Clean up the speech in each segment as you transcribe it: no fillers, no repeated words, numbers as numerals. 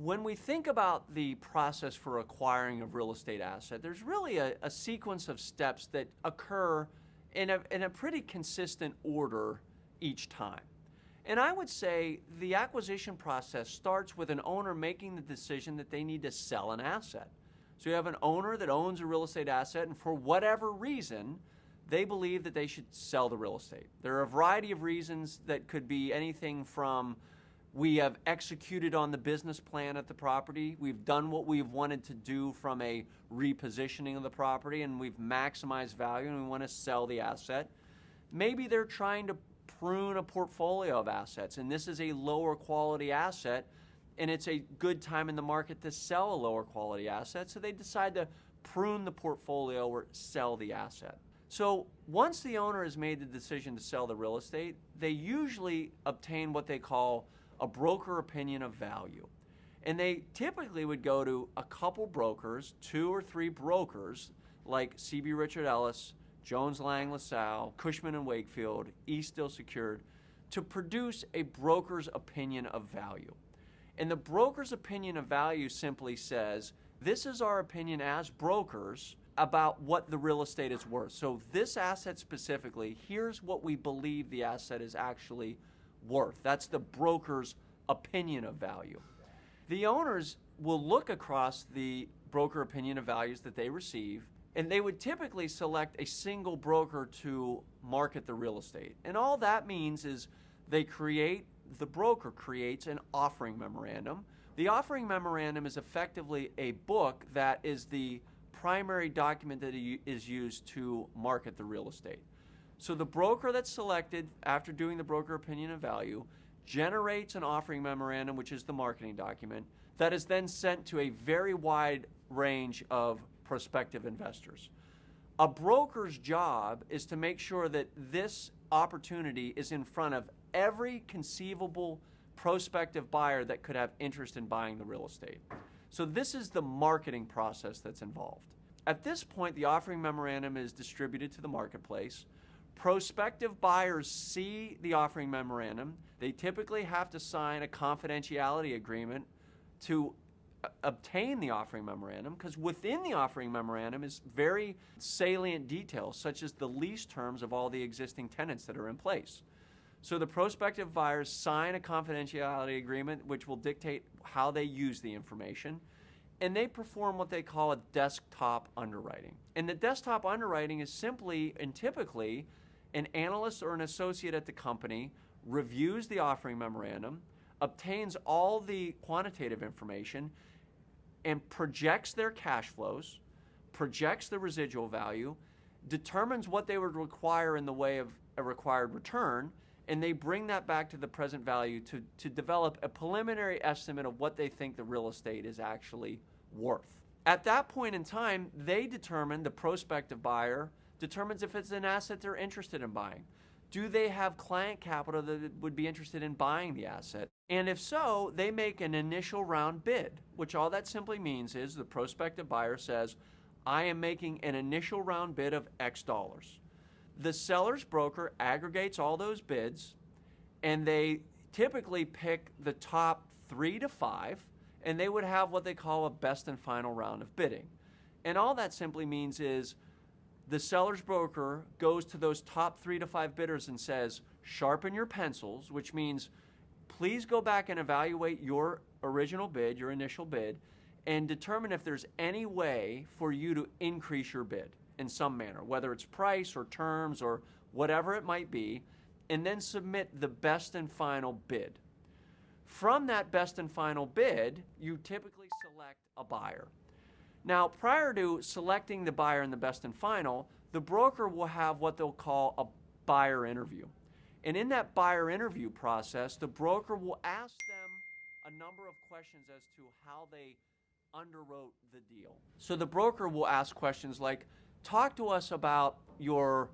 When we think about the process for acquiring a real estate asset, there's really a sequence of steps that occur in a pretty consistent order each time. And I would say the acquisition process starts with an owner making the decision that they need to sell an asset. So you have an owner that owns a real estate asset, and for whatever reason, they believe that they should sell the real estate. There are a variety of reasons that could be anything from we have executed on the business plan at the property, we've done what we've wanted to do from a repositioning of the property, and we've maximized value and we want to sell the asset. Maybe they're trying to prune a portfolio of assets, and this is a lower quality asset, and it's a good time in the market to sell a lower quality asset, so they decide to prune the portfolio or sell the asset. So once the owner has made the decision to sell the real estate, they usually obtain what they call a broker opinion of value. And they typically would go to a couple brokers, 2 or 3 brokers, like CB Richard Ellis, Jones Lang LaSalle, Cushman & Wakefield, Eastdil Secured, to produce a broker's opinion of value. And the broker's opinion of value simply says, this is our opinion as brokers about what the real estate is worth. So this asset specifically, here's what we believe the asset is actually worth. That's the broker's opinion of value. The owners will look across the broker opinion of values that they receive, and they would typically select a single broker to market the real estate. And all that means is the broker creates an offering memorandum. The offering memorandum is effectively a book that is the primary document that is used to market the real estate. So the broker that's selected after doing the broker opinion of value generates an offering memorandum, which is the marketing document, that is then sent to a very wide range of prospective investors. A broker's job is to make sure that this opportunity is in front of every conceivable prospective buyer that could have interest in buying the real estate. So this is the marketing process that's involved. At this point, the offering memorandum is distributed to the marketplace. Prospective buyers see the offering memorandum. They typically have to sign a confidentiality agreement to obtain the offering memorandum, because within the offering memorandum is very salient details, such as the lease terms of all the existing tenants that are in place. So the prospective buyers sign a confidentiality agreement, which will dictate how they use the information, and they perform what they call a desktop underwriting. And the desktop underwriting is simply and typically an analyst or an associate at the company reviews the offering memorandum, obtains all the quantitative information, and projects their cash flows, projects the residual value, determines what they would require in the way of a required return, and they bring that back to the present value to develop a preliminary estimate of what they think the real estate is actually worth. At that point in time, the prospective buyer determines if it's an asset they're interested in buying. Do they have client capital that would be interested in buying the asset? And if so, they make an initial round bid, which all that simply means is the prospective buyer says, I am making an initial round bid of X dollars. The seller's broker aggregates all those bids, and they typically pick the top 3 to 5, and they would have what they call a best and final round of bidding. And all that simply means is the seller's broker goes to those top 3 to 5 bidders and says, sharpen your pencils, which means please go back and evaluate your original bid, your initial bid, and determine if there's any way for you to increase your bid in some manner, whether it's price or terms or whatever it might be, and then submit the best and final bid. From that best and final bid, you typically select a buyer. Now, prior to selecting the buyer in the best and final, the broker will have what they'll call a buyer interview. And in that buyer interview process, the broker will ask them a number of questions as to how they underwrote the deal. So the broker will ask questions like, talk to us about your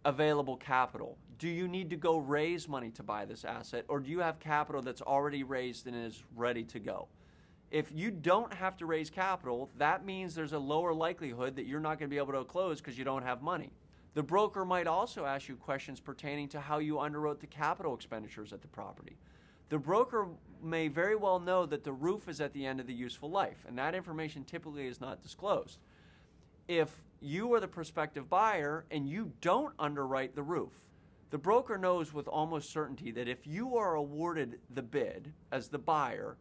available capital. Do you need to go raise money to buy this asset, or do you have capital that's already raised and is ready to go? If you don't have to raise capital, that means there's a lower likelihood that you're not going to be able to close because you don't have money. The broker might also ask you questions pertaining to how you underwrote the capital expenditures at the property. The broker may very well know that the roof is at the end of the useful life, and that information typically is not disclosed. If you are the prospective buyer and you don't underwrite the roof, the broker knows with almost certainty that if you are awarded the bid as the buyer,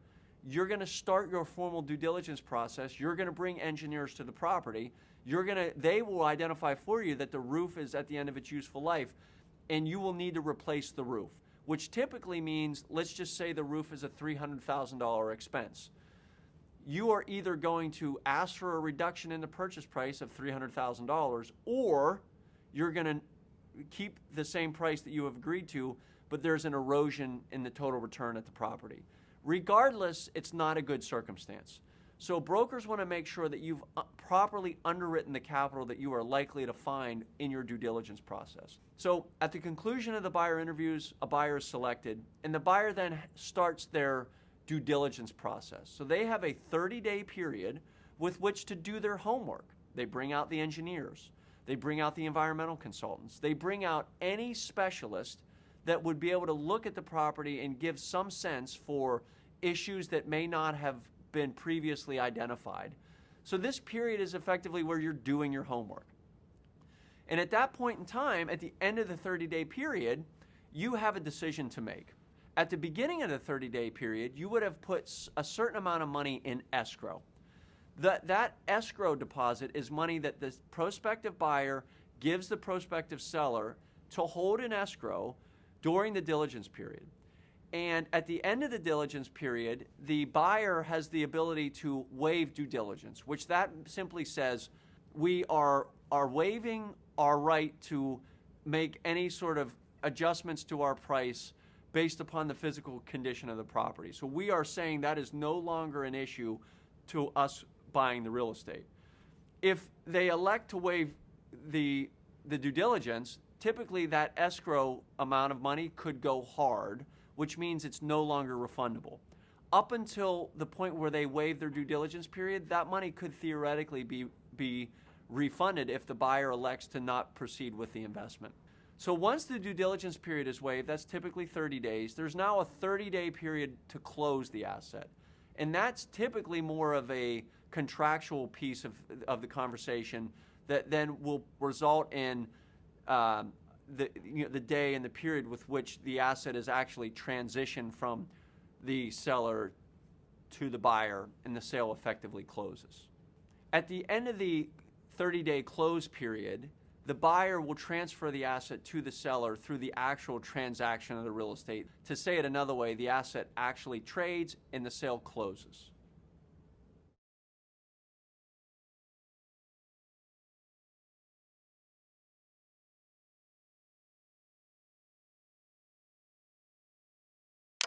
you're going to start your formal due diligence process. You're going to bring engineers to the property. They will identify for you that the roof is at the end of its useful life, and you will need to replace the roof, which typically means, let's just say the roof is a $300,000 expense. You are either going to ask for a reduction in the purchase price of $300,000, or you're going to keep the same price that you have agreed to, but there's an erosion in the total return at the property. Regardless, it's not a good circumstance. So brokers want to make sure that you've properly underwritten the capital that you are likely to find in your due diligence process. So at the conclusion of the buyer interviews, a buyer is selected, and the buyer then starts their due diligence process. So they have a 30-day period with which to do their homework. They bring out the engineers. They bring out the environmental consultants. They bring out any specialist that would be able to look at the property and give some sense for issues that may not have been previously identified. So this period is effectively where you're doing your homework. And at that point in time, at the end of the 30-day period, you have a decision to make. At the beginning of the 30-day period, you would have put a certain amount of money in escrow. That escrow deposit is money that the prospective buyer gives the prospective seller to hold in escrow during the diligence period. And at the end of the diligence period, the buyer has the ability to waive due diligence, which that simply says we are waiving our right to make any sort of adjustments to our price based upon the physical condition of the property. So we are saying that is no longer an issue to us buying the real estate. If they elect to waive the due diligence, typically that escrow amount of money could go hard, which means it's no longer refundable. Up until the point where they waive their due diligence period, that money could theoretically be refunded if the buyer elects to not proceed with the investment. So once the due diligence period is waived, that's typically 30 days, there's now a 30-day period to close the asset. And that's typically more of a contractual piece of the conversation that then will result in the day and the period with which the asset is actually transitioned from the seller to the buyer and the sale effectively closes. At the end of the 30-day close period, the buyer will transfer the asset to the seller through the actual transaction of the real estate. To say it another way, the asset actually trades and the sale closes.